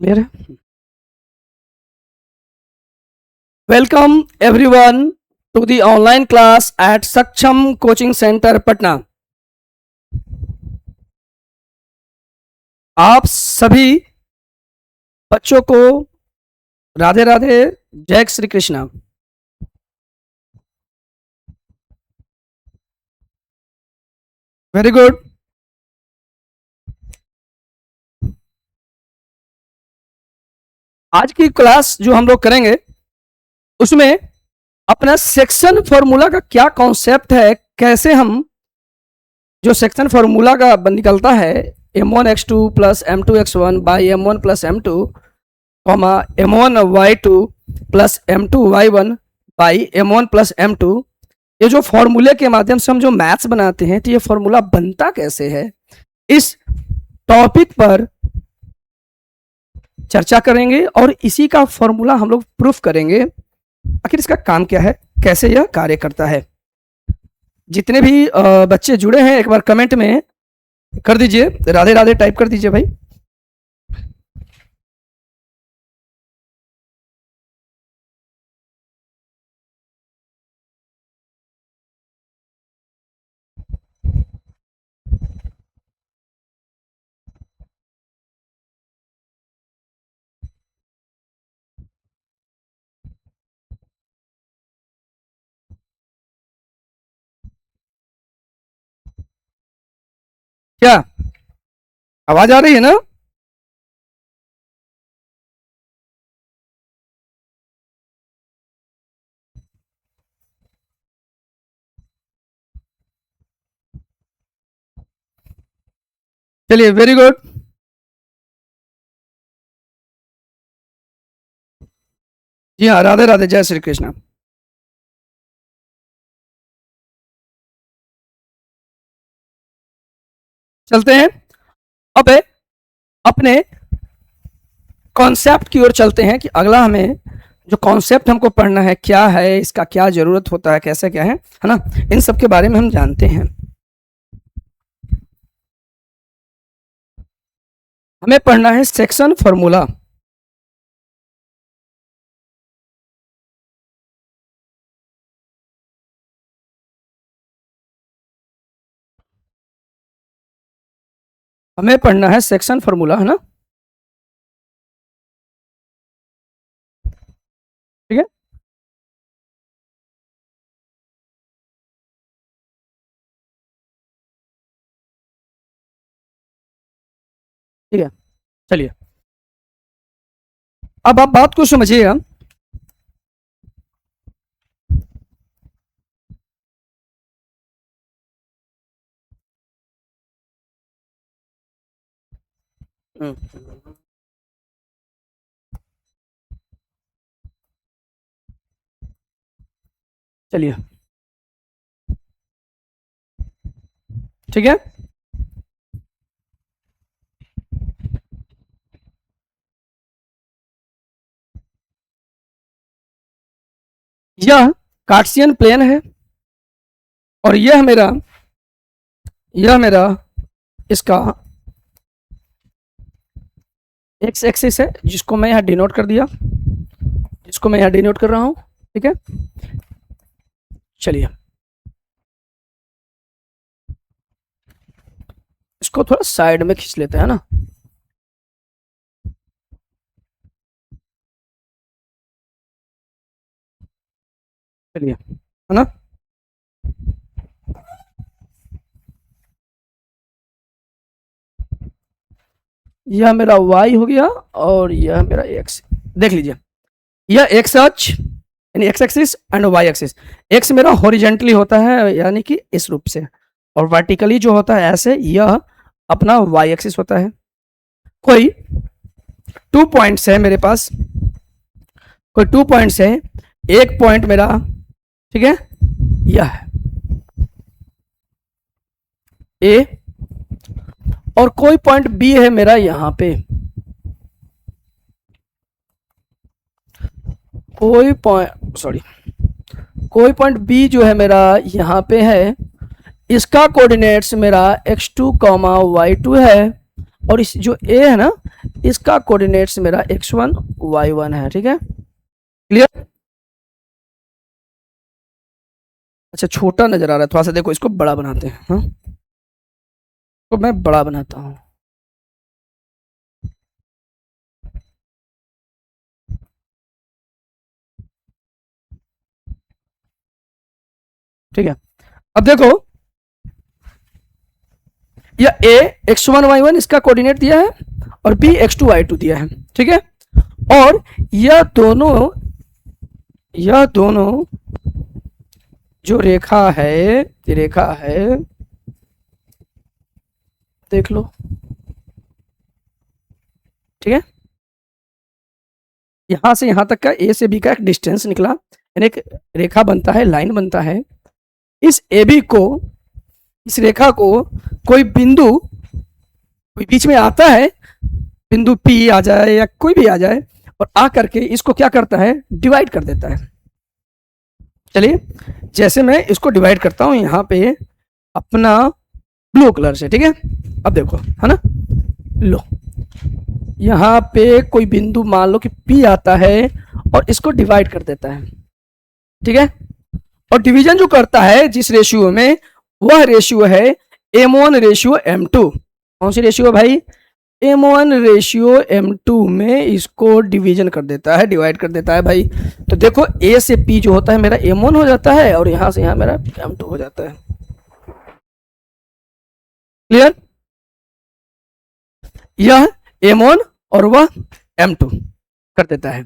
Clear है। Welcome everyone to the online class at Saksham coaching centre Patna. आप सभी बच्चों को राधे राधे, जय श्री कृष्णा। Very good. आज की क्लास जो हम लोग करेंगे उसमें अपना सेक्शन फॉर्मूला का क्या कॉन्सेप्ट है, कैसे हम जो सेक्शन फॉर्मूला का निकलता है m1x2 plus m2x1 by m1 plus m2 comma m1y2 plus m2y1 by m1 plus m2, ये जो फॉर्मूले के माध्यम से हम जो मैथ्स बनाते हैं तो ये फॉर्मूला बनता कैसे है, इस टॉपिक पर चर्चा करेंगे और इसी का फॉर्मूला हम लोग प्रूफ करेंगे। आखिर इसका काम क्या है, कैसे यह कार्य करता है। जितने भी बच्चे जुड़े हैं एक बार कमेंट में कर दीजिए, राधे राधे टाइप कर दीजिए भाई। क्या आवाज आ रही है ना? चलिए, वेरी गुड। जी हाँ, राधे राधे, जय श्री कृष्ण। चलते हैं अब अपने कॉन्सेप्ट की ओर चलते हैं कि अगला हमें जो कॉन्सेप्ट हमको पढ़ना है क्या है, इसका क्या जरूरत होता है, कैसे क्या है ना, इन सब के बारे में हम जानते हैं। हमें पढ़ना है सेक्शन फॉर्मूला। हमें पढ़ना है सेक्शन फॉर्मूला, है ना? ठीक है, ठीक है। चलिए, अब आप बात को समझिएगा। चलिए, ठीक है। यह कार्टेशियन प्लेन है और यह मेरा इसका एक्स एक्सिस है, जिसको मैं यहाँ डिनोट कर दिया, जिसको मैं यहाँ डिनोट कर रहा हूँ। ठीक है, चलिए इसको थोड़ा साइड में खींच लेते हैं ना। चलिए, है ना? यह मेरा y हो गया और यह मेरा x। देख लीजिए, यह x अक्ष यानी x axis and y axis. x मेरा हॉरिजेंटली होता है यानी कि इस रूप से, और वर्टिकली जो होता है ऐसे, यह अपना y एक्सिस होता है। कोई 2 पॉइंट्स है मेरे पास, कोई 2 पॉइंट्स है। एक पॉइंट मेरा, ठीक है, यह है A, और कोई पॉइंट B है मेरा यहाँ पे। कोई पॉइंट B जो है मेरा यहाँ पे है, इसका कोऑर्डिनेट्स मेरा x2, y2 है, और इस जो A है ना, इसका कोऑर्डिनेट्स मेरा x1 y1 है, ठीक है, क्लियर। अच्छा छोटा नजर आ रहा है थोड़ा सा, देखो इसको बड़ा बनाते हैं, हाँ तो मैं बड़ा बनाता हूँ, ठीक है। अब देखो यह a x1 y1 इसका कोऑर्डिनेट दिया है और b x2 y2 दिया है, ठीक है। और यह दोनों जो रेखा है देख लो, ठीक है। यहां से यहां तक का a से b का एक डिस्टेंस निकला, यानी एक रेखा बनता है, लाइन बनता है। इस AB को, इस रेखा को कोई बिंदु कोई बीच में आता है, बिंदु P आ जाए या कोई भी आ जाए, और आ करके इसको क्या करता है, डिवाइड कर देता है। चलिए जैसे मैं इसको डिवाइड करता हूं यहाँ पे अपना ब्लू कलर से, ठीक है। अब देखो है ना, लो यहाँ पे कोई बिंदु मान लो कि P आता है और इसको डिवाइड कर देता है, ठीक है। और डिवीजन जो करता है जिस रेशियो में, वह रेशियो है M1 रेशियो M2। कौन सी रेशियो भाई, M1 रेशियो M2 में इसको डिवीजन कर देता है, डिवाइड कर देता है भाई। तो देखो A से P जो होता है मेरा M1 हो जाता है और यहां से यहां मेरा M2 हो जाता है, क्लियर। यह M1 और वह M2 कर देता है।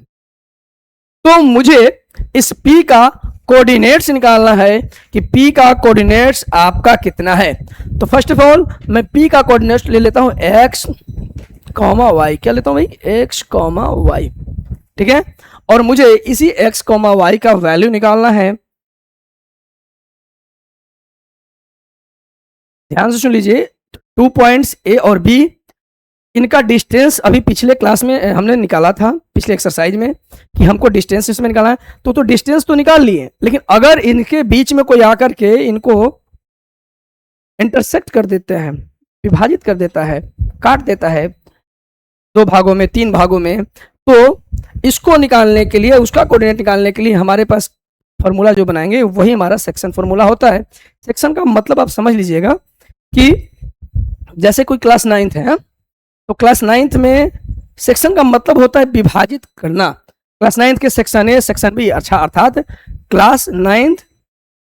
तो मुझे इस P का कोऑर्डिनेट्स निकालना है कि P का कोऑर्डिनेट्स आपका कितना है। तो फर्स्ट ऑफ ऑल मैं P का कोऑर्डिनेट्स ले लेता हूं x कॉमा वाई, क्या लेता हूं भाई, x कॉमा वाई, ठीक है। और मुझे इसी x कॉमा वाई का वैल्यू निकालना है। ध्यान से सुन लीजिए, 2 पॉइंट्स A और B, इनका डिस्टेंस अभी पिछले क्लास में हमने निकाला था, पिछले एक्सरसाइज में, कि हमको डिस्टेंस इसमें निकालना है। तो डिस्टेंस तो निकाल लिए, लेकिन अगर इनके बीच में कोई आकर के इनको इंटरसेक्ट कर देते हैं, विभाजित कर देता है, काट देता है 2 भागों में, 3 भागों में, तो इसको निकालने के लिए, उसका कोऑर्डिनेट निकालने के लिए हमारे पास फॉर्मूला जो बनाएंगे वही हमारा सेक्शन फॉर्मूला होता है। सेक्शन का मतलब आप समझ लीजिएगा कि जैसे कोई क्लास 9th है, तो क्लास 9th में सेक्शन का मतलब होता है विभाजित करना। क्लास 9th के सेक्शन ए, सेक्शन बी, अच्छा अर्थात क्लास 9th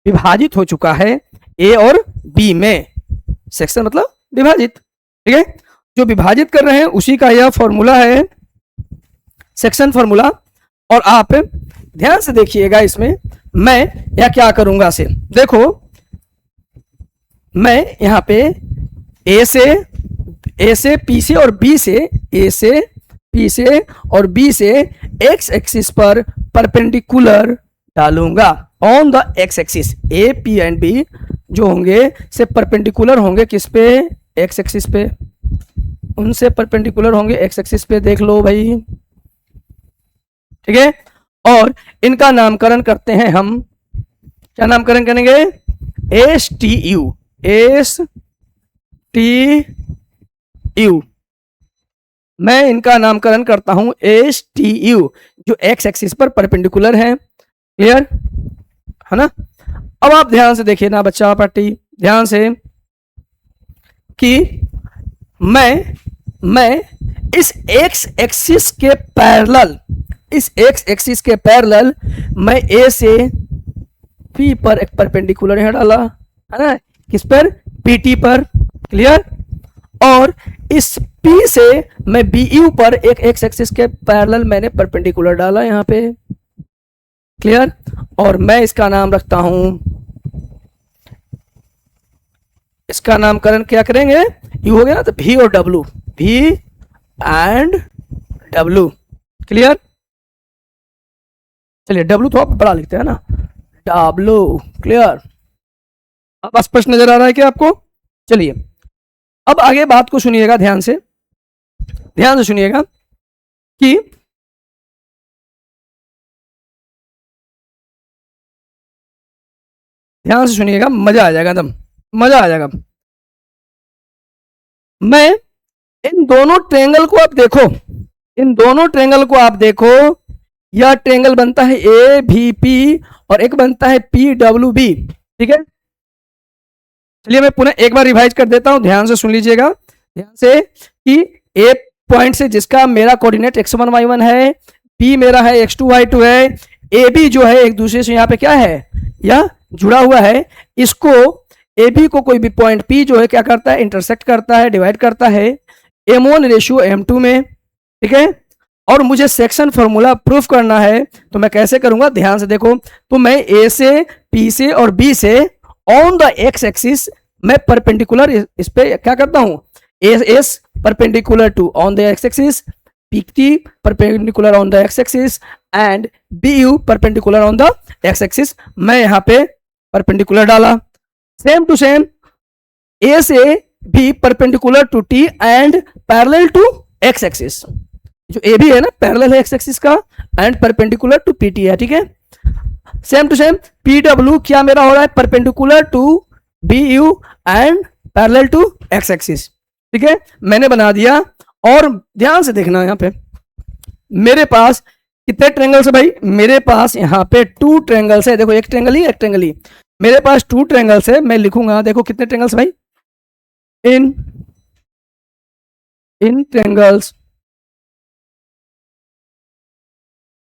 विभाजित हो चुका है ए और बी में। सेक्शन मतलब विभाजित, ठीक है। जो विभाजित कर रहे हैं उसी का यह फॉर्मूला है, सेक्शन फॉर्मूला। और आप ध्यान से देखिएगा, इसमें मैं यह क्या करूंगा से, देखो मैं यहां पे ए से पी से और बी से, ए से पी से और बी से एक्स एक्सिस पर परपेंडिकुलर डालूंगा on the X axis. A P and B जो होंगे से परपेंडिकुलर होंगे किस पे, एक्स एक्सिस पे, उनसे परपेंडिकुलर होंगे एक्स एक्सिस पे, देख लो भाई, ठीक है। और इनका नामकरण करते हैं हम, क्या नामकरण करेंगे, एस टी यू। मैं इनका नामकरण करता हूं एस टी यू, जो एक्स एक्सिस पर परपेंडिकुलर है, क्लियर है ना। अब आप ध्यान से देखिए ना बच्चा पार्टी, ध्यान से, कि मैं इस एक्स एक्सिस के पैरेलल, इस एक्स एक्सिस के पैरेलल मैं ए से पी पर एक परपेंडिकुलर है डाला, है ना, किस पर, पीटी पर, क्लियर। और इस P से मैं BU पर एक एक्स एक्सिस के पैरेलल मैंने परपेंडिकुलर डाला यहाँ पे, क्लियर। और मैं इसका नाम रखता हूं, इसका नामकरण क्या करेंगे, यू हो गया ना, तो V और W, V and W, clear. चलिए W थोड़ा बड़ा लिखते हैं ना, W, क्लियर। अब स्पष्ट नजर आ रहा है क्या आपको। चलिए अब आगे बात को सुनिएगा, ध्यान से सुनिएगा कि ध्यान से सुनिएगा, मजा आ जाएगा, एकदम मजा आ जाएगा। मैं इन दोनों ट्रेंगल को आप देखो, इन दोनों ट्रेंगल को आप देखो, यह ट्रेंगल बनता है ए भी पी और एक बनता है पी डब्ल्यू बी। ठीक है, चलिए मैं पुनः एक बार रिवाइज कर देता हूं, ध्यान से सुन लीजिएगा, ध्यान से, कि ए पॉइंट से जिसका मेरा कोऑर्डिनेट x1 y1 है, पी मेरा है x2 y2 है, ए बी जो है एक दूसरे से यहाँ पे क्या है, यह जुड़ा हुआ है, इसको ए बी को कोई भी पॉइंट पी जो है क्या करता है, इंटरसेक्ट करता है, डिवाइड करता है m1 रेशियो m2 में। ठीक है, और मुझे सेक्शन फॉर्मूला प्रूफ करना है, तो मैं कैसे करूंगा, ध्यान से देखो, तो मैं ए से, पी से और बी से ऑन द एक्स एक्सिस मैं परपेंडिकुलर इस पे क्या करता हूं, S perpendicular to on the X axis, P perpendicular on the X axis and B U perpendicular on the X axis. मैं यहां पे परपेंडिकुलर डाला, सेम टू सेम ए से भी perpendicular to T and parallel to X axis, जो A B है ना parallel है एक्स एक्सिस का and perpendicular to P T है। ठीक है, same to same P W क्या मेरा हो रहा है, perpendicular to B U and parallel to X axis. ठीक है, मैंने बना दिया, और ध्यान से देखना यहां पे मेरे पास कितने ट्रेंगल्स है भाई, मेरे पास यहाँ पे 2 ट्रेंगल्स है, देखो एक ट्रेंगल ही एक ट्रेंगल ही, मेरे पास 2 ट्रेंगल्स है, मैं लिखूंगा, देखो कितने ट्रेंगल्स भाई, इन ट्रेंगल्स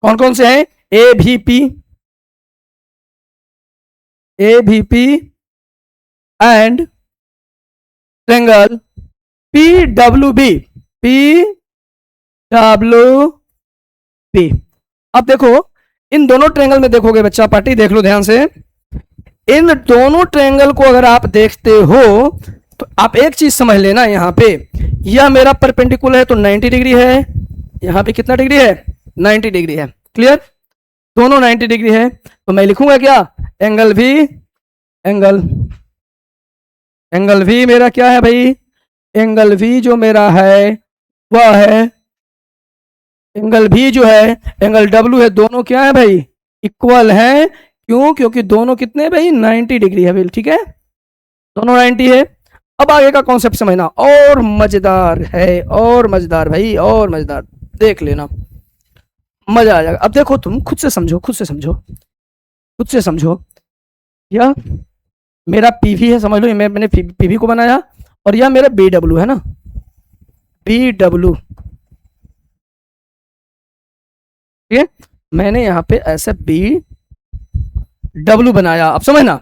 कौन कौन से हैं, A B P and triangle P W B, अब देखो इन दोनों ट्रेंगल में देखोगे बच्चा पार्टी, देख लो ध्यान से, इन दोनों ट्रेंगल को अगर आप देखते हो तो आप एक चीज समझ लेना, यहां पे यह मेरा परपेंडिकुलर है तो 90 डिग्री है, यहां पे कितना डिग्री है, 90 डिग्री है, क्लियर, दोनों 90 डिग्री है, तो मैं लिखूंगा क्या, एंगल भी, एंगल भी मेरा क्या है भाई, एंगल भी जो मेरा है वह है, एंगल भी जो है एंगल डब्ल्यू है, दोनों क्या है भाई, इक्वल है, क्यों, क्योंकि दोनों कितने भाई 90 डिग्री है भाई। ठीक है, दोनों 90 है। अब आगे का कॉन्सेप्ट समझना, और मजेदार है, और मजेदार भाई, और मजेदार, देख लेना मजा आ जाएगा। अब देखो तुम खुद से समझो, यह मेरा पीवी है, समझ लो, मैंने पीवी को बनाया, और यह मेरा बी डब्ल्यू है ना, बी डब्ल्यू, ठीक है, मैंने यहां पे ऐसे बी डब्ल्यू बनाया, अब समझना,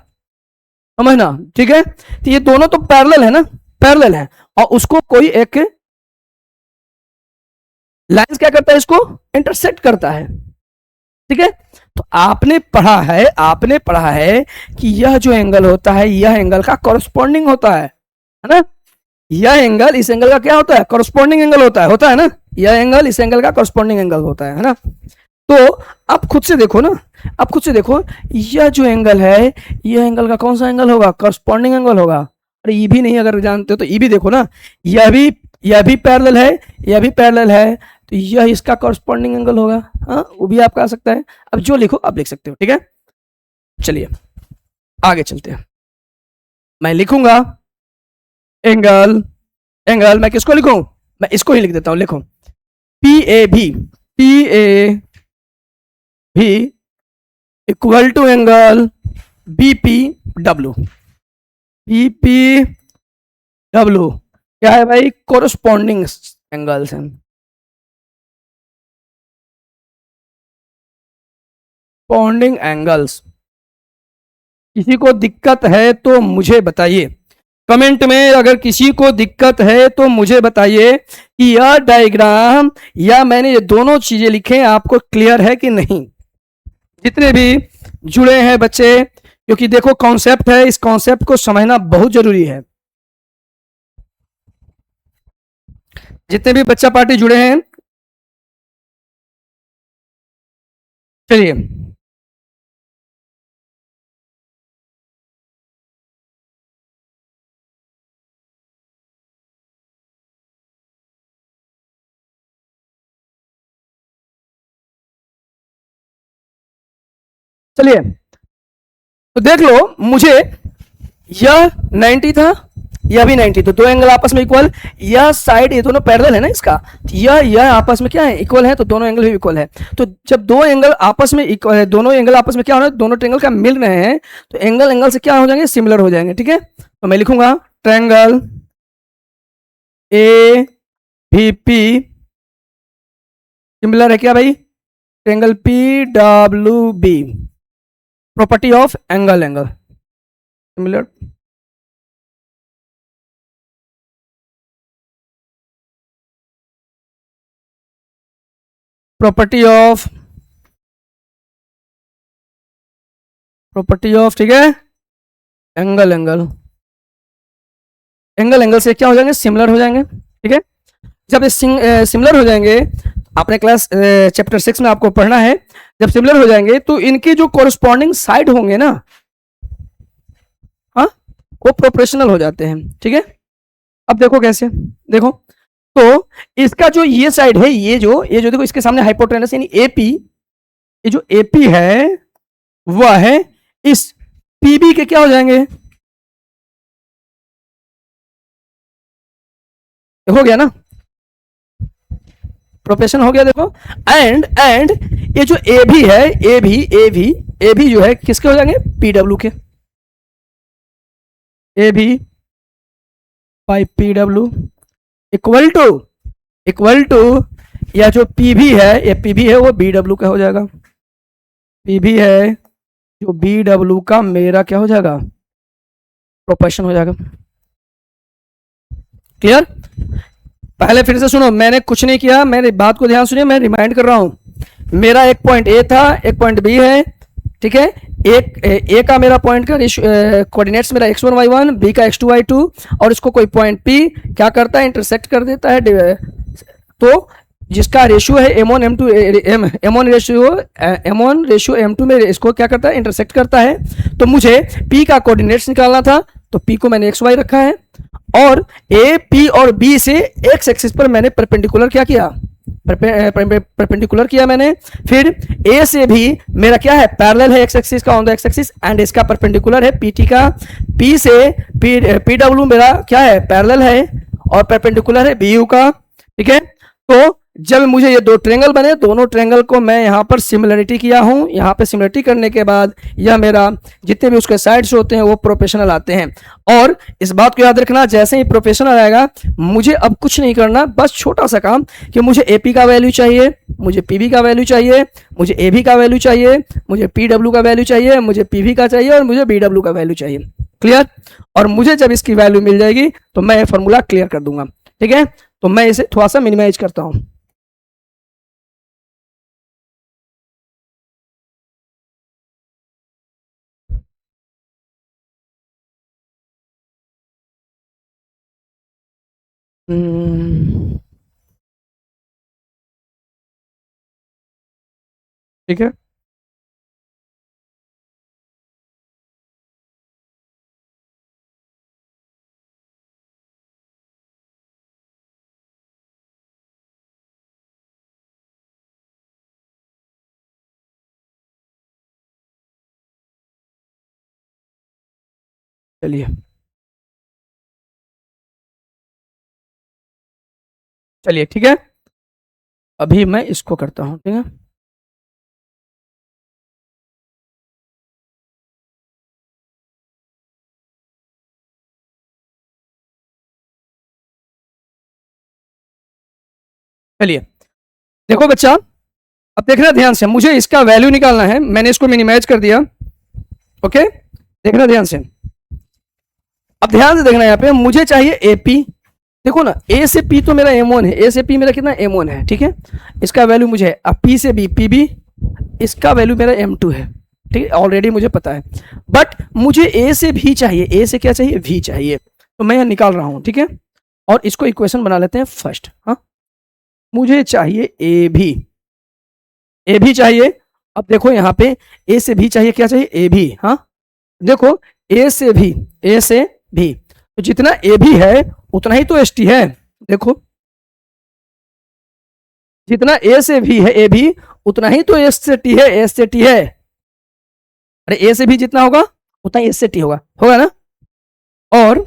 ठीक है, तो ये दोनों तो पैरेलल है ना, पैरेलल है, और उसको कोई एक लाइन क्या करता है, इसको इंटरसेक्ट करता है। ठीक है, तो आपने पढ़ा है कि यह जो एंगल होता है, यह एंगल का कॉरस्पॉन्डिंग होता है ना, यह एंगल इस एंगल का क्या होता है, कॉरस्पॉन्डिंग एंगल होता है ना, यह एंगल इस एंगल का कॉरस्पॉन्डिंग एंगल होता है ना। तो आप खुद से देखो ना, यह जो एंगल है, यह एंगल का कौन सा एंगल होगा, कॉरस्पॉन्डिंग एंगल होगा। अरे ये भी नहीं अगर जानते हो तो ये भी देखो ना, यह भी पैरेलल है, यह भी पैरेलल है, तो यह इसका कॉरस्पॉन्डिंग एंगल होगा। हाँ, वो भी आपका आ सकता है, अब जो लिखो आप लिख सकते हो। ठीक है, चलिए आगे चलते हैं, मैं लिखूंगा एंगल मैं किसको लिखूं, मैं इसको ही लिख देता हूं, लिखो P A B equal to angle B P W क्या है भाई, कोरस्पॉन्डिंग एंगल्स हैं, कॉरस्पॉन्डिंग एंगल्स। किसी को दिक्कत है तो मुझे बताइए, कमेंट में अगर किसी को दिक्कत है तो मुझे बताइए कि यह डायग्राम या मैंने ये दोनों चीजें लिखे आपको क्लियर है कि नहीं। जितने भी जुड़े हैं बच्चे, क्योंकि देखो कॉन्सेप्ट है, इस कॉन्सेप्ट को समझना बहुत जरूरी है। जितने भी बच्चा पार्टी जुड़े हैं, चलिए तो देख लो, मुझे यह 90 था, यह भी 90, तो दो एंगल आपस में इक्वल, यह साइड ये दोनों पैरेलल है ना इसका, यह आपस में क्या है, इक्वल है, तो दोनों एंगल भी इक्वल है। तो जब दो एंगल आपस में इक्वल है, दोनों एंगल आपस में क्या हो रहा है, दोनों ट्रायंगल का मिल रहे हैं, तो एंगल एंगल से क्या हो जाएंगे, सिमिलर हो जाएंगे। ठीक है, तो मैं लिखूंगा triangle A B P similar है क्या भाई, triangle P W B, property of angle angle similar. Property of ठीक है, एंगल एंगल, एंगल एंगल से क्या हो जाएंगे, सिमिलर हो जाएंगे। ठीक है, जब ये सिमिलर हो जाएंगे, आपने क्लास चैप्टर 6 में आपको पढ़ना है, जब सिमिलर हो जाएंगे तो इनके जो कोरस्पॉन्डिंग साइड होंगे ना, हाँ, वो प्रोपोर्शनल हो जाते हैं। ठीक है, अब देखो कैसे, देखो तो इसका जो ये साइड है, ये जो देखो इसके सामने हाइपोटेनस यानी एपी, ये जो एपी है वह है इस पीबी के क्या हो जाएंगे, हो गया ना, प्रोफेशन हो गया देखो। एंड ये जो ए भी है, ए भी जो है किसके हो जाएंगे, पीडब्ल्यू के, ए भी बाई पीडब्ल्यू इक्वल टू या जो पी भी है, ये पी भी है वो बी डब्ल्यू का हो जाएगा, पी भी है जो बी डब्ल्यू का मेरा क्या हो जाएगा, प्रोपोर्शन हो जाएगा। क्लियर, पहले फिर से सुनो, मैंने कुछ नहीं किया, मेरी बात को ध्यान सुनिए, मैं रिमाइंड कर रहा हूं। मेरा एक पॉइंट ए था, एक पॉइंट बी है, ठीक है, एक ए का मेरा पॉइंट का कोऑर्डिनेट्स मेरा x1 y1, बी का x2 y2, और इसको कोई पॉइंट p क्या करता है, इंटरसेक्ट कर देता है, तो जिसका रेशियो है m1 m2 m1 ratio m2 में इसको क्या करता है, इंटरसेक्ट करता है। तो मुझे p का कोऑर्डिनेट्स निकालना था, तो p को मैंने xy रखा है, और ए पी और बी से एक्स एक्सिस पर मैंने परपेंडिकुलर क्या किया, परपेंडिकुलर किया मैंने। फिर ए से भी मेरा क्या है, पैरेलल है एक्स एक्सिस का, on the X axis, and इसका परपेंडिकुलर है पीटी का, पी से पी डब्ल्यू मेरा क्या है, पैरेलल है और परपेंडिकुलर है बी यू का। ठीक है, तो जब मुझे ये दो ट्रायंगल बने, दोनों ट्रायंगल को मैं यहाँ पर सिमिलरिटी किया हूँ, यहाँ पे सिमिलरिटी करने के बाद यह मेरा जितने भी उसके साइड्स होते हैं वो प्रोफेशनल आते हैं। और इस बात को याद रखना, जैसे ही प्रोफेशनल आएगा मुझे अब कुछ नहीं करना, बस छोटा सा काम कि मुझे एपी का वैल्यू चाहिए, मुझे पीबी का वैल्यू चाहिए, मुझे एबी का वैल्यू चाहिए, मुझे पीडब्ल्यू का वैल्यू चाहिए, मुझे पीवी का चाहिए, और मुझे बीडब्ल्यू का वैल्यू चाहिए। क्लियर, और मुझे जब इसकी वैल्यू मिल जाएगी तो मैं ये फॉर्मूला क्लियर कर दूंगा। ठीक है, तो मैं इसे थोड़ा सा मिनिमाइज करता हूं। ठीक है, चलिए चलिए ठीक है, अभी मैं इसको करता हूं। ठीक है, चलिए देखो बच्चा, अब देखना ध्यान से, मुझे इसका वैल्यू निकालना है, मैंने इसको मिनिमाइज कर दिया। ओके, देखना ध्यान से, अब ध्यान से देखना, यहाँ पे मुझे चाहिए एपी, देखो ना, ए से पी तो मेरा M1 है, ए से पी मेरा कितना M1 है, ठीक है, इसका वैल्यू मुझे, अब पी से बी पीबी, इसका वैल्यू मेरा M2 है, ठीक है, ऑलरेडी मुझे पता है। बट मुझे ए से भी चाहिए, ए से क्या चाहिए, भी चाहिए, तो मैं यहाँ निकाल रहा हूँ। ठीक है, और इसको इक्वेशन बना लेते हैं फर्स्ट। हाँ, मुझे चाहिए ए भी चाहिए। अब देखो यहाँ पे ए से भी चाहिए, क्या चाहिए, ए भी। हाँ, देखो ए से भी, तो जितना ए भी है उतना ही तो एस टी है। देखो जितना ए से भी है, ए भी उतना ही तो एस से टी है, एस से टी है। अरे ए से भी जितना होगा उतना एस से टी होगा, होगा ना। और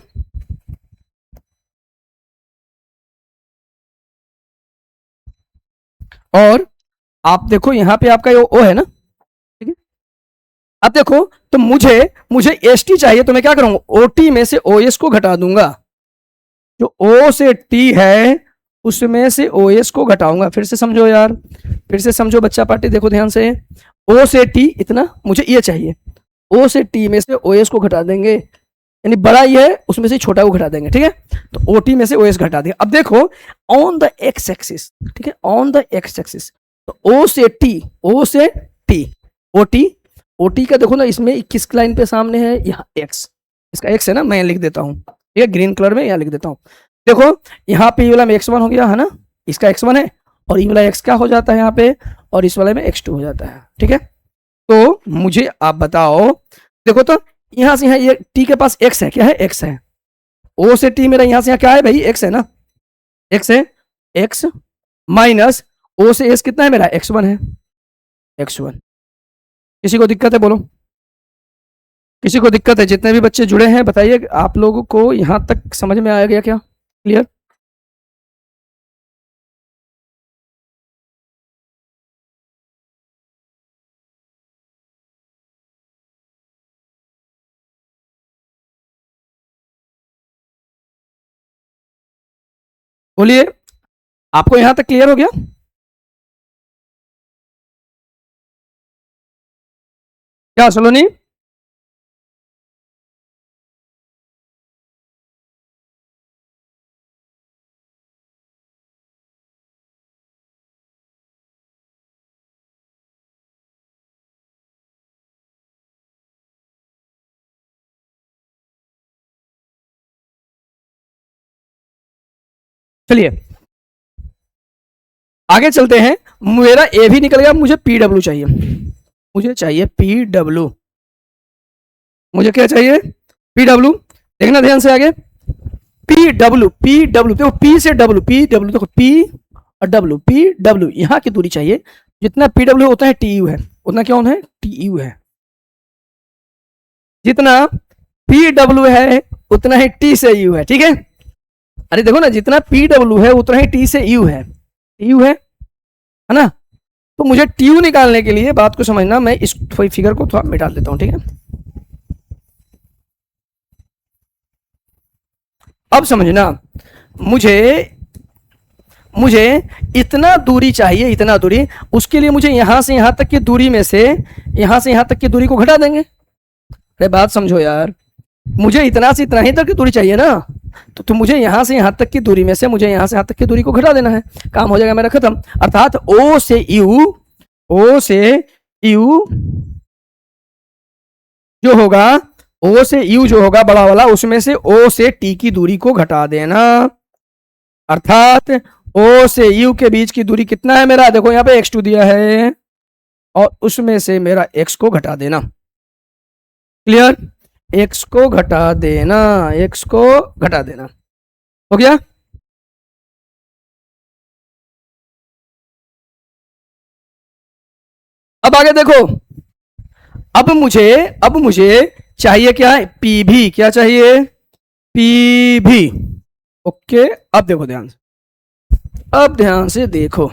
और आप देखो यहाँ पे आपका ये ओ है ना, ठीक है। अब देखो, तो मुझे मुझे एस टी चाहिए, तो मैं क्या करूंगा, ओ टी में से ओ एस को घटा दूंगा। जो ओ से टी है उसमें से ओ एस को घटाऊंगा। फिर से समझो यार, फिर से समझो बच्चा पार्टी, देखो ध्यान से। ओ से टी इतना मुझे ये चाहिए, ओ से टी में से ओ एस को घटा देंगे, यानी बड़ा ये है उसमें से छोटा को घटा देंगे, ठीक है। तो ओ टी में से ओ एस घटा देंगे। अब देखो ऑन द एक्स एक्सिस, ठीक है, ऑन द एक्स एक्सिस, तो ओ से टी, ओ से T, O T, O T का देखो ना, इसमें किस लाइन पे सामने है, यहाँ एक्स, इसका एक्स है ना, मैं लिख देता हूँ, ठीक है, ग्रीन कलर में यहाँ लिख देता हूँ। देखो यहाँ पे ये वाला में एक्स वन हो गया है ना, इसका एक्स वन है, और ये वाला एक्स क्या हो जाता है यहाँ पे, और इस वाले में एक्स टू हो जाता है, ठीक है। तो मुझे आप बताओ, देखो तो यहाँ से यहाँ ये टी के पास एक्स है, क्या है, एक्स है। ओ से टी मेरा यहाँ से यहाँ क्या है भाई, एक्स है ना, एक्स है, एक्स माइनस ओ से एस कितना है मेरा, एक्स वन है, एक्स वन। किसी को दिक्कत है बोलो, किसी को दिक्कत है? जितने भी बच्चे जुड़े हैं बताइए, आप लोगों को यहाँ तक समझ में आ गया क्या, क्लियर? बोलिए, आपको यहाँ तक क्लियर हो गया? क्या सलोनी? चलिए आगे चलते हैं। मेरा ए भी निकल गया, मुझे पी डब्ल्यू चाहिए, मुझे चाहिए पी डब्ल्यू, मुझे क्या चाहिए, पी डब्ल्यू। देखना ध्यान से आगे, पी डब्ल्यू, पी डब्ल्यू, देखो पी से डब्ल्यू, पी डब्ल्यू, देखो पी और डब्ल्यू, पी डब्ल्यू, यहाँ की दूरी चाहिए। जितना पी डब्ल्यू होता है टी यू है, उतना क्या है, टी यू है। जितना पी डब्ल्यू है उतना ही टी से यू है, ठीक है। अरे देखो ना, जितना पी डब्ल्यू है उतना ही टी से यू है, टी यू है ना। तो मुझे टी यू निकालने के लिए बात को समझना, मैं इस फिगर को थोड़ा मिटा देता हूँ, ठीक है। अब समझना, मुझे मुझे इतना दूरी चाहिए, इतना दूरी, उसके लिए मुझे यहां से यहां तक की दूरी में से यहां से यहां तक की दूरी को घटा देंगे। अरे बात समझो यार, मुझे इतना से इतना ही तक की दूरी चाहिए ना, तो मुझे यहां से यहां तक की दूरी में से मुझे यहां से यहां तक की दूरी को घटा देना है, काम हो जाएगा मेरा खत्म। अर्थात ओ से यू, ओ से यू जो होगा, ओ से यू जो होगा बड़ा वाला, उसमें से ओ से टी की दूरी को घटा देना। अर्थात ओ से यू के बीच की दूरी कितना है मेरा, देखो यहाँ पे x2 दिया है, और उसमें से मेरा x को घटा देना। क्लियर? x को घटा देना, x को घटा देना, हो गया। अब आगे देखो, अब मुझे चाहिए क्या है, पी भी, क्या चाहिए, पी भी। ओके, अब देखो ध्यान से, अब ध्यान से देखो,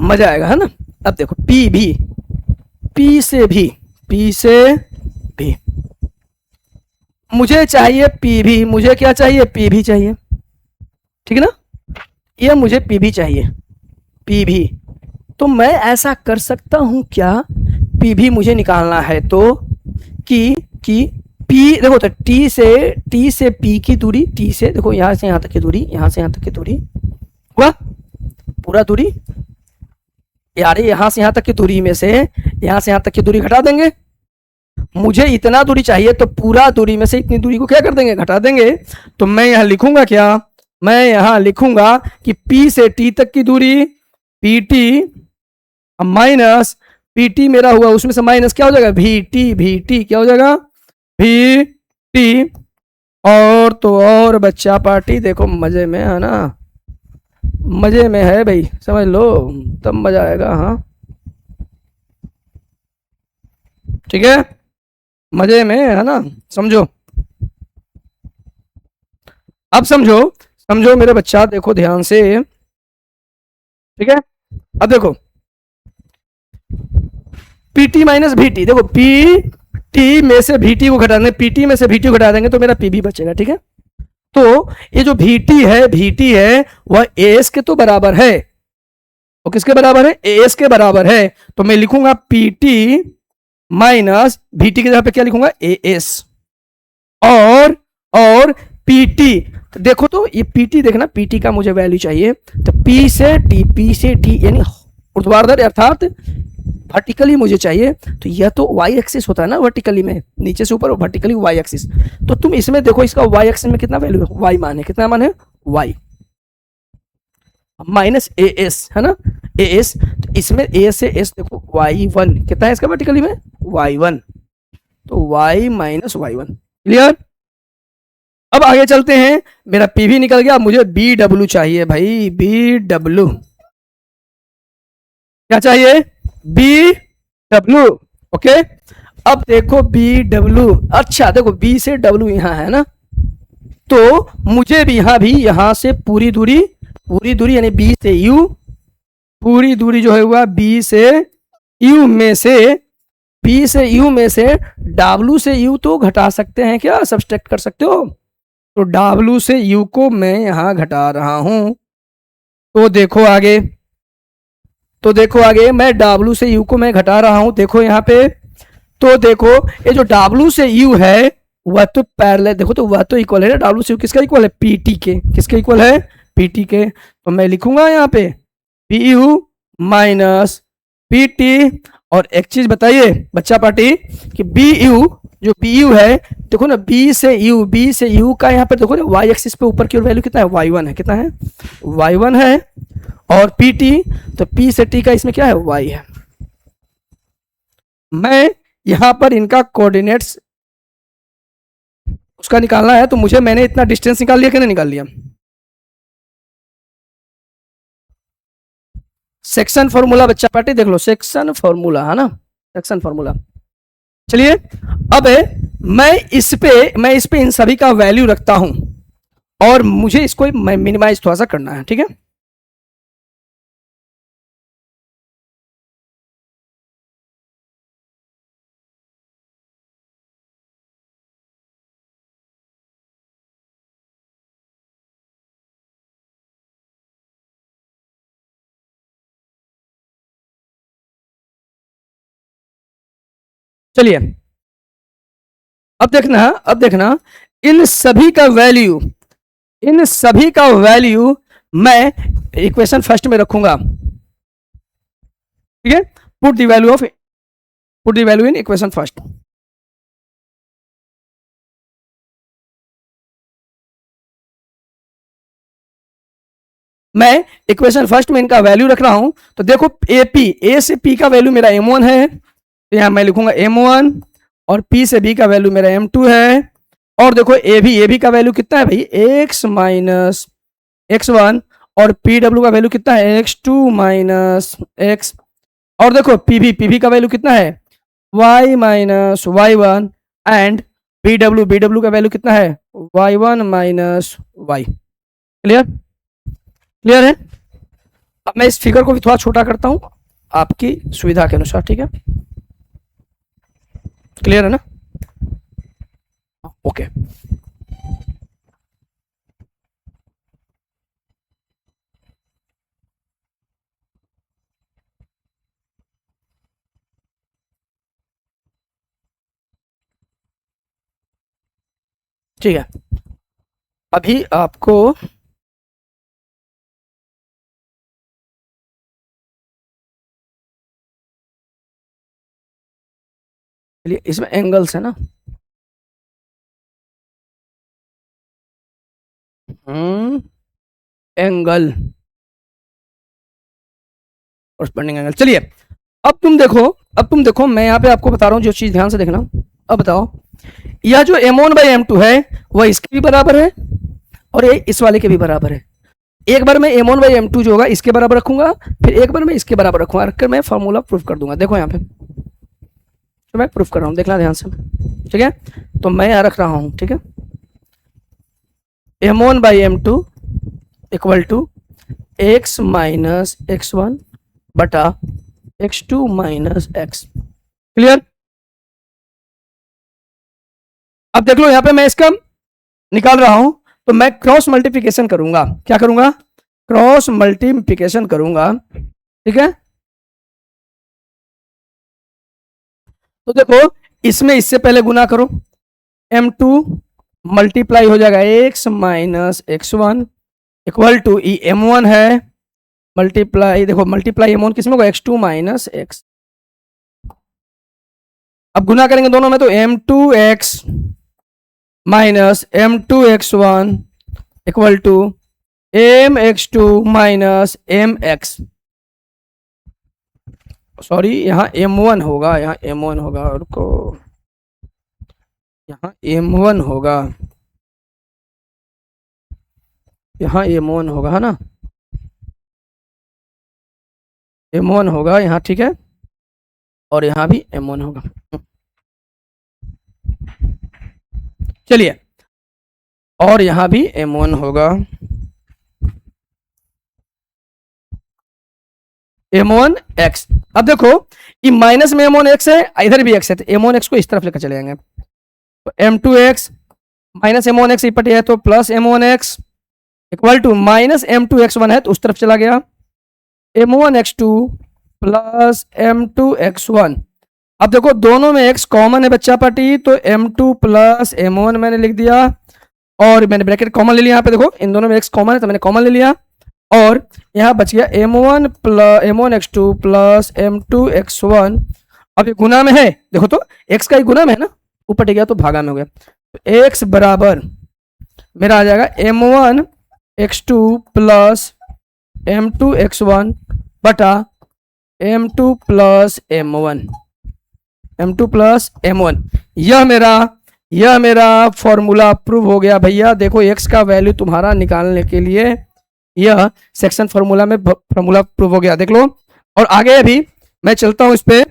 मजा आएगा है ना। अब देखो पी भी, पी से भी, पी से भी मुझे चाहिए, पी भी, मुझे क्या चाहिए, पी भी चाहिए, ठीक है ना। ये मुझे पी भी चाहिए, पी भी। तो मैं ऐसा कर सकता हूं क्या, पी भी मुझे निकालना है तो, कि पी देखो, तो टी से पी की दूरी, टी से देखो यहां से यहां तक की दूरी, यहां से यहां तक की दूरी हुआ पूरा दूरी यार, यहां से यहां तक की दूरी में से यहां से यहां तक की दूरी घटा देंगे। मुझे इतना दूरी चाहिए, तो पूरा दूरी में से इतनी दूरी को क्या कर देंगे, घटा देंगे। तो मैं यहां लिखूंगा क्या, मैं यहां लिखूंगा कि P से T तक की दूरी P T minus P T मेरा हुआ, उसमें से माइनस क्या हो जाएगा, वी टी, वी टी क्या हो जाएगा, वी टी। और तो और बच्चा पार्टी देखो मजे में है ना, मजे में है भाई, समझ लो तब मजा आएगा। हाँ ठीक है, मजे में है ना, समझो। अब समझो, समझो मेरे बच्चा, देखो ध्यान से, ठीक है। अब देखो पीटी माइनस भीटी, देखो पीटी में से भीटी को घटा देंगे, पीटी में से भीटी को घटा देंगे तो मेरा पीबी बचेगा, ठीक है। तो ये जो भीटी है वह एएस के तो बराबर है, वो किसके बराबर है, एएस के बराबर है। तो मैं लिखूंगा पीटी माइनस भीटी के जगह पे क्या लिखूंगा, एएस। और पीटी, तो देखो तो ये पीटी देखना, पीटी का मुझे वैल्यू चाहिए, तो पी से टी यानी ऊर्ध्वाधर अर्थात वर्टिकली मुझे चाहिए। तो यह तो वाई एक्सिस होता है ना, वर्टिकली में नीचे से ऊपर, वर्टिकली वाई एक्सिस। तो तुम इसमें देखो, इसका वाई एक्सिस में कितना वैल्यू है, वाई मान है, कितना मान है, वाई माइनस ए एस है ना, ए एस। तो इसमें ए से एस देखो y1 कितना है इसका वर्टिकली में, y1, तो y माइनस y1। क्लियर। अब आगे चलते हैं, मेरा पीवी निकल गया, मुझे बी डब्ल्यू चाहिए भाई, बी डब्ल्यू क्या चाहिए, बी डब्ल्यू। ओके, अब देखो बी डब्ल्यू, अच्छा देखो बी से डब्ल्यू यहां है ना, तो मुझे भी यहां से पूरी दूरी यानी बी से यू, पूरी दूरी जो है हुआ बी से यू में से डब्ल्यू से यू तो घटा सकते हैं क्या, सब्सट्रैक्ट कर सकते हो। तो डब्ल्यू से यू को मैं यहां घटा रहा हूं, तो देखो आगे मैं डब्ल्यू से यू को मैं घटा रहा हूं, देखो यहां पे। तो देखो ये जो डब्ल्यू से यू है वह तो पैरेलल, देखो तो वह तो इक्वल है ना, डब्ल्यू से यू किसका इक्वल है, पीटी के, किसके इक्वल है, पीटी के। तो मैं लिखूंगा यहाँ पे P U minus P T. और एक चीज बताइए बच्चा पार्टी कि बी यू, जो बी यू है देखो ना, बी से यू का यहाँ पर देखो ना वाई एक्सिस पे ऊपर की ओर वैल्यू कितना है, y1 है, कितना है, y1 है। और पी टी, तो पी से टी का इसमें क्या है, y है। मैं यहां पर इनका कोऑर्डिनेट्स उसका निकालना है, तो मैंने इतना डिस्टेंस निकाल लिया कि नहीं निकाल लिया, सेक्शन फॉर्मूला बच्चा पार्टी देख लो, सेक्शन फॉर्मूला है ना, सेक्शन फॉर्मूला। चलिए अब मैं इस पे इन सभी का वैल्यू रखता हूं, और मुझे इसको मिनिमाइज थोड़ा सा करना है, ठीक है। चलिए अब देखना इन सभी का वैल्यू मैं इक्वेशन फर्स्ट में रखूंगा, ठीक है। Put the value in equation first. मैं इक्वेशन फर्स्ट में इनका वैल्यू रख रहा हूं, तो देखो ए से पी का वैल्यू मेरा m1 है, तो यहां मैं लिखूंगा m1, और p से b का वैल्यू मेरा m2 है। और देखो ए भी का वैल्यू कितना है भाई, x माइनस x1, और pw का वैल्यू कितना है, x2 माइनस x। और देखो पीवी का वैल्यू कितना है, y minus y1, and bw का वैल्यू कितना है, y1 माइनस y। क्लियर है। अब मैं इस फिगर को भी थोड़ा छोटा करता हूं आपकी सुविधा के अनुसार, ठीक है। क्लियर है ना, ओके। ठीक है, अभी आपको इसमें एंगल्स है ना, एंगल कॉरस्पॉन्डिंग एंगल। चलिए अब तुम देखो मैं यहाँ पे आपको बता रहा हूँ जो चीज ध्यान से देखना। अब बताओ, यह जो m1 बाई m2 है वह इसके भी बराबर है, और ये इस वाले के भी बराबर है। एक बार मैं m1 बाई m2 जो होगा इसके बराबर रखूंगा, फिर एक बार मैं इसके बराबर रखूंगा, रखकर मैं फॉर्मूला प्रूफ कर दूंगा। देखो यहाँ पे तो मैं प्रूफ कर रहा हूँ, देखना ध्यान से, ठीक है। तो मैं यहाँ रख रहा हूँ, ठीक है, m1 by m2 equal to x minus x1 बटा x2 माइनस एक्स। क्लियर? अब देख लो यहां पे मैं इसका निकाल रहा हूं, तो मैं क्रॉस मल्टीप्लिकेशन करूंगा। क्या करूंगा? क्रॉस मल्टीप्लिकेशन करूंगा। ठीक है, तो देखो इसमें इससे पहले गुना करो, m2 मल्टीप्लाई हो जाएगा x minus x1 equal to E m1 है मल्टीप्लाई, देखो मल्टीप्लाई m1 किसमें होगा? x2 minus x। अब गुना करेंगे दोनों में तो m2x minus m2x1 equal to mx2 minus mx। Sorry, यहाँ m1 होगा, यहाँ m1 होगा, रुको, यहाँ m1 होगा, यहाँ m1 होगा, है ना, m1 होगा यहाँ, ठीक है, और यहाँ भी m1 होगा। चलिए, और यहाँ भी m1 होगा, m1x। अब देखो ये माइनस में m1x है, इधर भी x है, तो m1x को इस तरफ लेकर चले जाएंगे, तो m2x माइनस m1x इपटे है तो plus m1x equal to minus m2x1 है तो उस तरफ चला गया, m1x2 प्लस m2x1। अब देखो दोनों में x कॉमन है बच्चा पार्टी, तो m2 प्लस m1 मैंने लिख दिया, और मैंने ब्रैकेट कॉमन ले लिया। यहाँ पे देखो इन दोनों में x कॉमन है तो मैंने कॉमन ले लिया, और यहाँ बच गया m1x2 प्लस m2x1। अब ये गुना में है, देखो तो x का ही गुना में है ना, ऊपर टिक गया तो भागा में हो गया, तो x बराबर मेरा आ जाएगा m1x2 प्लस m2x1 बटा m2 plus m1, m2 plus m1। यह मेरा फॉर्मूला प्रूव हो गया भैया। देखो x का वैल्यू तुम्हारा निकालने के लिए यह सेक्शन फॉर्मूला में फॉर्मूला प्रूव हो गया, देख लो। और आगे अभी मैं चलता हूं इस पे,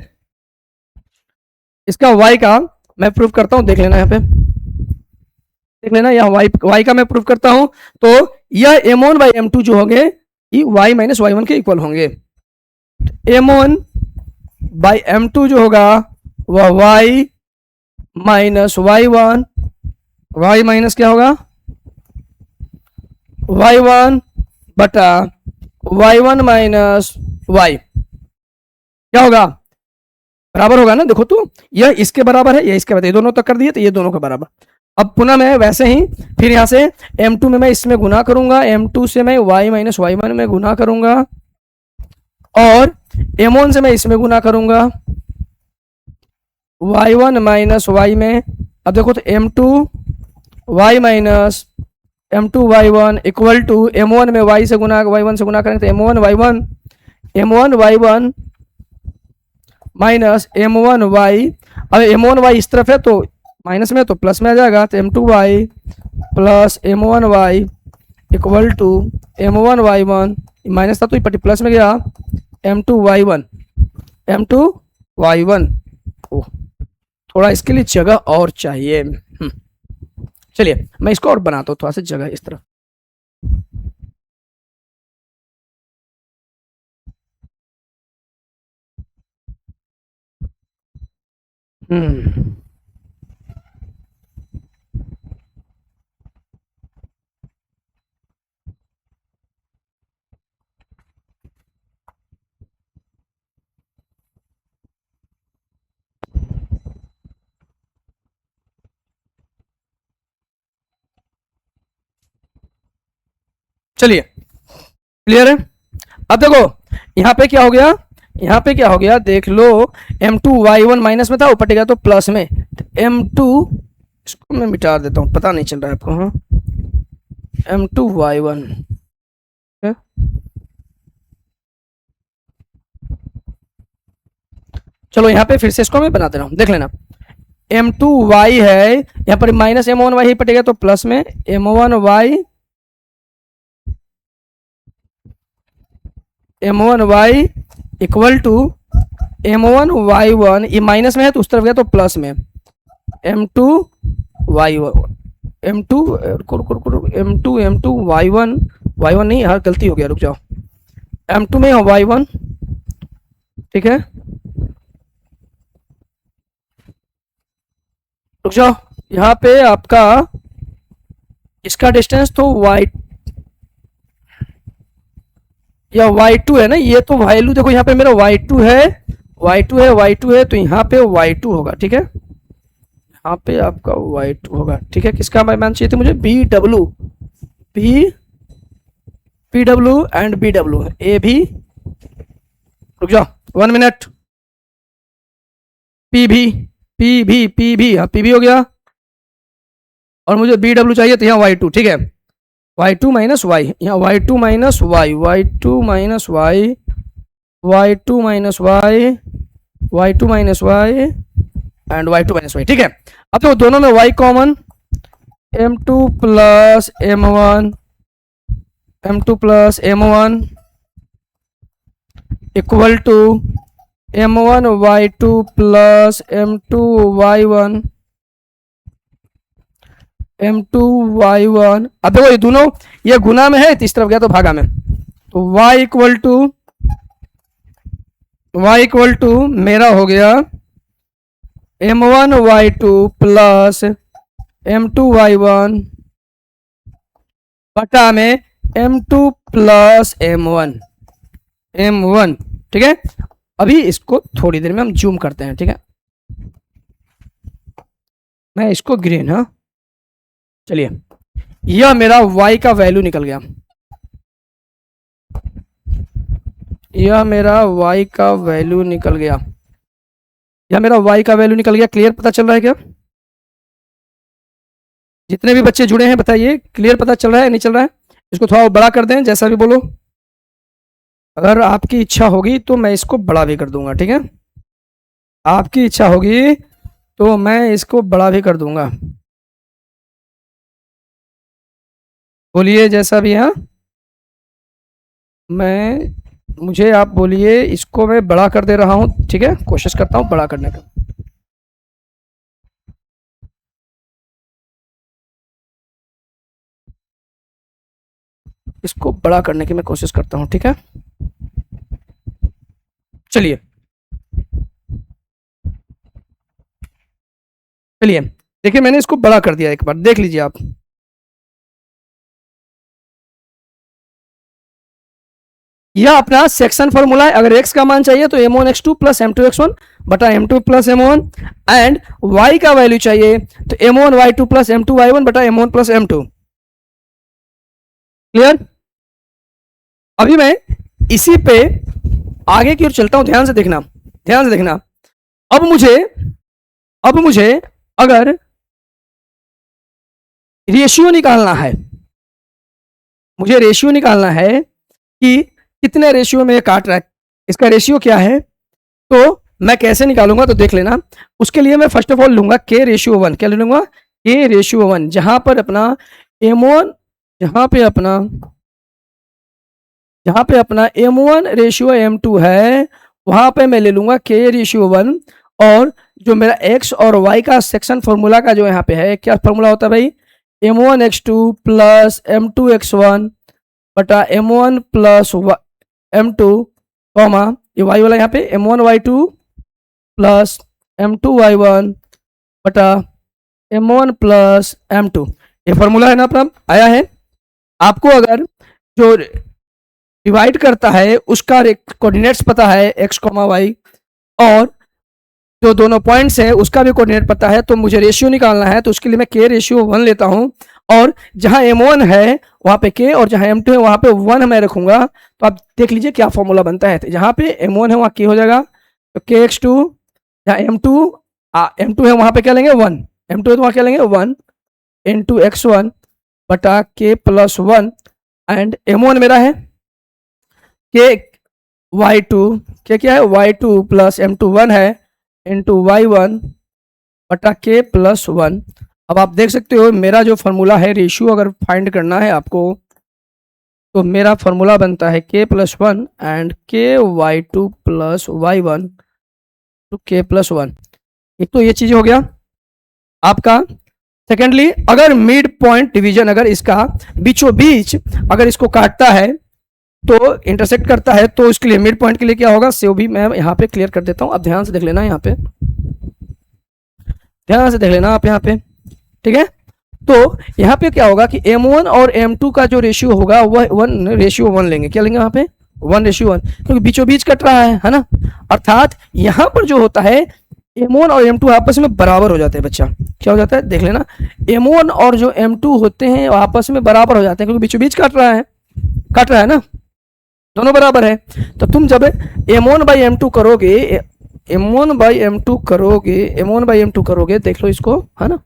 इसका y का मैं प्रूव करता हूं, देख लेना, यहाँ पे देख लेना, यह y का मैं प्रूव करता हूं, तो यह m1 बाई m2 जो होंगे ये y माइनस y1 के इक्वल होंगे। m1 बाई m2 जो होगा वह y minus y1, y minus क्या होगा? y1 बटा y1 माइनस y क्या होगा? बराबर होगा ना, देखो तो यह इसके बराबर है, यह इसके बराबर, ये दोनों तक कर दिए तो ये दोनों के बराबर। अब पुनः मैं वैसे ही फिर यहाँ से m2 में मैं इसमें गुना करूंगा, m2 से मैं y माइनस y1 में गुना करूंगा, और m1 से मैं इसमें गुना करूंगा y1 माइनस y में। अब देखो तो m2 y minus m2 y1 equal to m1 में y से गुना y1 से गुना करेंगे तो m1 y1 minus m1 y। अब m1 y इस तरफ है तो माइनस में तो प्लस में आ जाएगा, तो m2 y plus m1 y equal to m1 y1 minus था तो ये प्लस में गया, m2 y1। ओह, थोड़ा इसके लिए जगह और चाहिए। चलिए मैं इसको और बनाता हूँ थोड़ा सा जगह इस तरफ। चलिए क्लियर है। अब देखो यहाँ पे क्या हो गया, यहाँ पे क्या हो गया देख लो, m2 y1 माइनस में था, ऊपर टिका तो प्लस में, तो m2 इसको मैं मिटा देता हूँ, पता नहीं चल रहा है आपको। हाँ, m2 y1 चलो यहाँ पे फिर से इसको मैं बना दे रहा हूँ, देख लेना। m2 y है, यहाँ पर माइनस m1 y पटेगा तो प्लस में m1 y equal to m1 y1, ये माइनस में है तो उस तरफ गया तो प्लस में m2 y1 m2 y1 नहीं यार, गलती हो गया, रुक जाओ, m2 में y1 ठीक है, रुक जाओ। यहाँ पे आपका इसका डिस्टेंस तो y या y2 है ना, ये तो वैल्यू देखो यहाँ पे मेरा y2 है, y2 है, y2 है, तो यहाँ पे y2 होगा। ठीक है, यहाँ पे आपका y2 होगा। ठीक है, किसका मान चाहिए थे मुझे? B W and B W A भी, रुक जाओ 1 मिनट, पी भी हाँ पी भी हो गया, और मुझे बी डब्ल्यू चाहिए तो यहाँ y2। ठीक है, y2 माइनस वाई, यहाँ y2 minus Y, y2 minus Y, y2 minus Y, y2 minus Y and y2 minus Y. ठीक है, अब तो दोनों में y common, m2 plus m1, m2 plus m1 equal to m1 y2 plus m2 y1, m2 y1। अब देखो ये दोनों ये गुना में है, इस तरफ गया तो भागा में, तो y इक्वल टू मेरा हो गया m1 y2 plus m2 y1 बटा में m2 प्लस m1। ठीक है, अभी इसको थोड़ी देर में हम जूम करते हैं। ठीक है, मैं इसको ग्रीन, हाँ चलिए, यह मेरा y का वैल्यू निकल गया, यह मेरा y का वैल्यू निकल गया, यह मेरा y का वैल्यू निकल गया। क्लियर पता चल रहा है क्या? जितने भी बच्चे जुड़े हैं बताइए, क्लियर पता चल रहा है नहीं चल रहा है? इसको थोड़ा बड़ा कर दें, जैसा भी बोलो, अगर आपकी इच्छा होगी तो मैं इसको बड़ा भी कर दूंगा। ठीक है, आपकी इच्छा होगी तो मैं इसको बड़ा भी कर दूंगा, बोलिए जैसा भी। हाँ, मुझे आप बोलिए, इसको मैं बड़ा कर दे रहा हूं। ठीक है, कोशिश करता हूं बड़ा करने का। इसको बड़ा करने की मैं कोशिश करता हूं। ठीक है, चलिए देखिए, मैंने इसको बड़ा कर दिया, एक बार देख लीजिए आप। यह अपना सेक्शन फॉर्मूला है। अगर x का मान चाहिए तो m1 x2 plus m2 x1 बटा m2 plus m1, and y का वैल्यू चाहिए तो m1 y2 plus m2 y1 बटा m1 प्लस m2। क्लियर? अभी मैं इसी पे आगे की ओर चलता हूं, ध्यान से देखना। अब मुझे अगर रेशियो निकालना है, मुझे रेशियो निकालना है कि कितने रेशियो में काट रहा है, इसका रेशियो क्या है, तो मैं कैसे निकालूंगा तो देख लेना। उसके लिए मैं फर्स्ट ऑफ ऑल लूंगा k रेशियो 1। क्या ले लूंगा? k रेशियो 1, जहां पर अपना m1, जहां पे अपना m1 रेशियो m2 है, वहां पे मैं ले लूंगा k रेशियो 1। और जो मेरा x और y का सेक्शन फॉर्मूला का जो यहाँ पे है, क्या फॉर्मूला होता है भाई? m1 x2 plus m2 x1 बटा m1 प्लस m2 कॉमा ये y वाला यहाँ पे m1 y2 plus m2 y1 बटा m1 प्लस m2। ये फॉर्मूला है ना अपना, आया है। आपको अगर जो डिवाइड करता है उसका कोऑर्डिनेट्स पता है x, y, और जो दोनों पॉइंट्स है उसका भी कोऑर्डिनेट पता है, तो मुझे रेशियो निकालना है। तो उसके लिए मैं k रेशियो 1 लेता हूं, और जहां m1 है वहां पे k और जहां m2 है वहां पे 1 मैं रखूंगा। तो आप देख लीजिए क्या फॉर्मूला बनता है। तो जहां पे m1 है वहां k हो जाएगा, तो kx2, जहां m2 है वहां पे क्या लेंगे? 1। m2 है तो वहां क्या लेंगे? 1 इंटू x1 बटा k प्लस 1, एंड m1 मेरा है k y2, क्या है? y2 प्लस m2 1 है इंटू y1 बटा k प्लस 1। अब आप देख सकते हो मेरा जो फॉर्मूला है, रेशियो अगर फाइंड करना है आपको, तो मेरा फॉर्मूला बनता है k plus 1 and k y2 plus y1 to k plus 1। एक तो ये चीज़ हो गया आपका। सेकेंडली, अगर मिड पॉइंट डिवीजन, अगर इसका बीचों बीच अगर इसको काटता है तो इंटरसेक्ट करता है, तो इसके लिए मिड पॉइंट के लिए क्या होगा, से भी मैं यहाँ पे क्लियर कर देता हूँ। अब ध्यान से देख लेना, यहाँ पे ध्यान से देख लेना आप यहाँ पे, ठीक है। तो यहाँ पे क्या होगा कि M1 और M2 का जो रेशियो होगा वह 1:1 लेंगे। क्या लेंगे यहाँ पे, 1:1, क्योंकि बीचों बीच कट रहा है ना। अर्थात यहाँ पर जो होता है M1 और M2 आपस में बराबर हो जाते हैं बच्चा। क्या हो जाता है, देख लेना, M1 और जो M2 होते हैं वो आपस में बराबर हो जाते हैं, क्योंकि बीचों बीच कट रहा है ना, दोनों बराबर है। तो तुम जब M1/M2 करोगे, M1/M2 करोगे, देख लो इसको, है ना,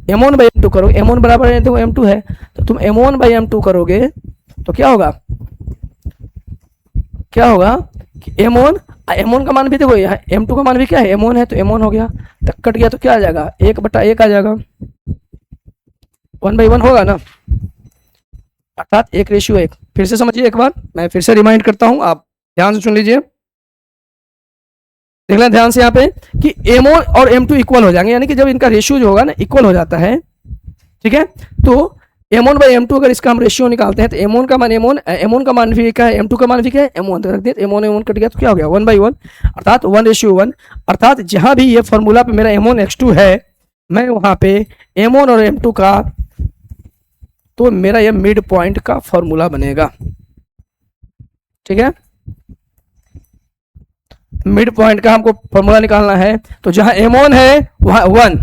M1/M2 करोगे, M1 बराबर है तो M2 है, तो तुम M1/M2 करोगे तो क्या होगा कि M1 का मान भी देखो, यहाँ M2 का मान भी क्या है, M1 है, तो M1 हो गया, तक कट गया तो क्या आ जाएगा, 1/1 आ जाएगा, 1/1 होगा ना, अर्थात 1:1। फिर से समझिए एक बार, मैं फिर से रिमाइंड करता हूं, आप ध्यान से सुन लीजिए, देख लें ध्यान से यहाँ पे कि M1 और M2 इक्वल हो जाएंगे, यानी कि जब इनका रेशियो जो होगा ना इक्वल हो जाता है, ठीक है। तो M1/M2 अगर इसका हम रेशियो निकालते हैं तो M1 का मान M1 का मान भी क्या है, M2 का मान भी क्या है, M1, तो रख दिया, M1 कट गया तो क्या हो गया, 1/1, अर्थात 1:1। अर्थात जहां भी ये फॉर्मूला पे मेरा M1x2 है, मैं वहां पे M1 और M2 का, तो मेरा ये मिड पॉइंट का फॉर्मूला बनेगा, ठीक है। मिड पॉइंट का हमको फॉर्मूला निकालना है, तो जहां M1 है वहां 1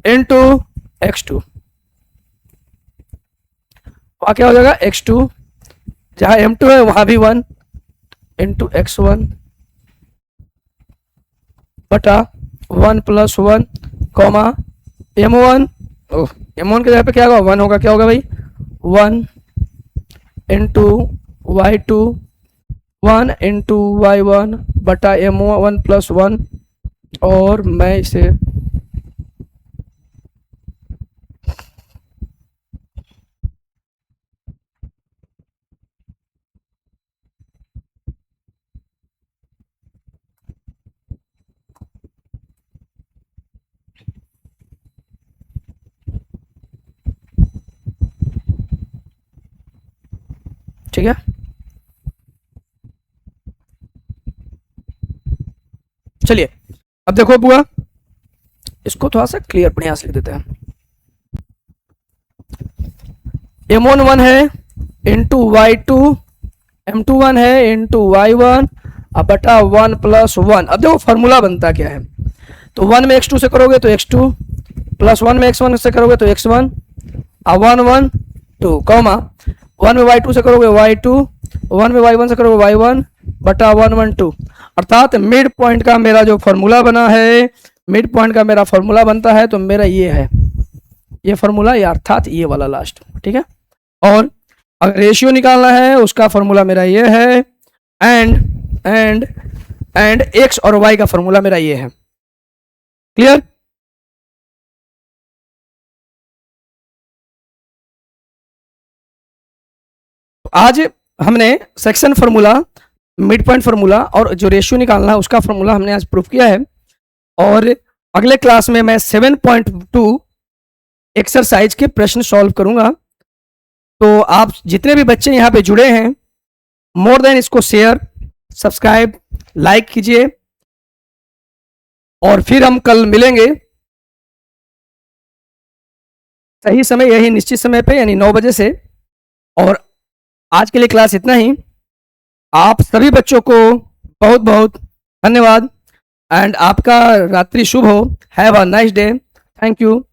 into x2, वहां क्या हो जाएगा x2, जहां M2 है वहां भी 1 into x1 बटा 1 + 1 कॉमा M1, M1 के जगह पे क्या होगा, 1 होगा, क्या होगा भाई, 1 into y2, 1 into y1 बटा M1 + 1, और मैं इसे ठीक है। चलिए अब देखो बुआ, इसको थोड़ा सा क्लियर बढ़िया से लिख देते हैं। M1 1 है इंटू y2, M2 1 है इंटू y1 अब बटा 1 + 1। अब देखो फॉर्मूला बनता क्या है, तो 1 में x2 से करोगे तो x2, प्लस 1 में x1 से करोगे तो x1, 1 1 2 कॉमा 1 में y2 से करोगे y2, 1 में y1 से करोगे y1 बटा 1 1 2। अर्थात मिड पॉइंट का मेरा जो फॉर्मूला बना है, मिड पॉइंट का मेरा फॉर्मूला बनता है, तो मेरा ये है, ये फॉर्मूला, ये अर्थात ये वाला लास्ट, ठीक है। और अगर रेशियो निकालना है उसका फॉर्मूला मेरा ये है, एंड एक्स और वाई का फॉर्मूला मेरा ये है। क्लियर? आज हमने section formula, mid point formula और जो रेशियो निकालना है उसका फार्मूला हमने आज प्रूफ किया है। और अगले क्लास में मैं 7.2 एक्सरसाइज के प्रश्न सॉल्व करूंगा। तो आप जितने भी बच्चे यहाँ पे जुड़े हैं, मोर देन इसको शेयर, सब्सक्राइब, लाइक कीजिए। और फिर हम कल मिलेंगे सही समय, यही निश्चित समय पे, यानी 9 बजे से। और आज के लिए क्लास इतना ही। आप सभी बच्चों को बहुत बहुत धन्यवाद एंड आपका रात्रि शुभ हो। Have a nice day. Thank you.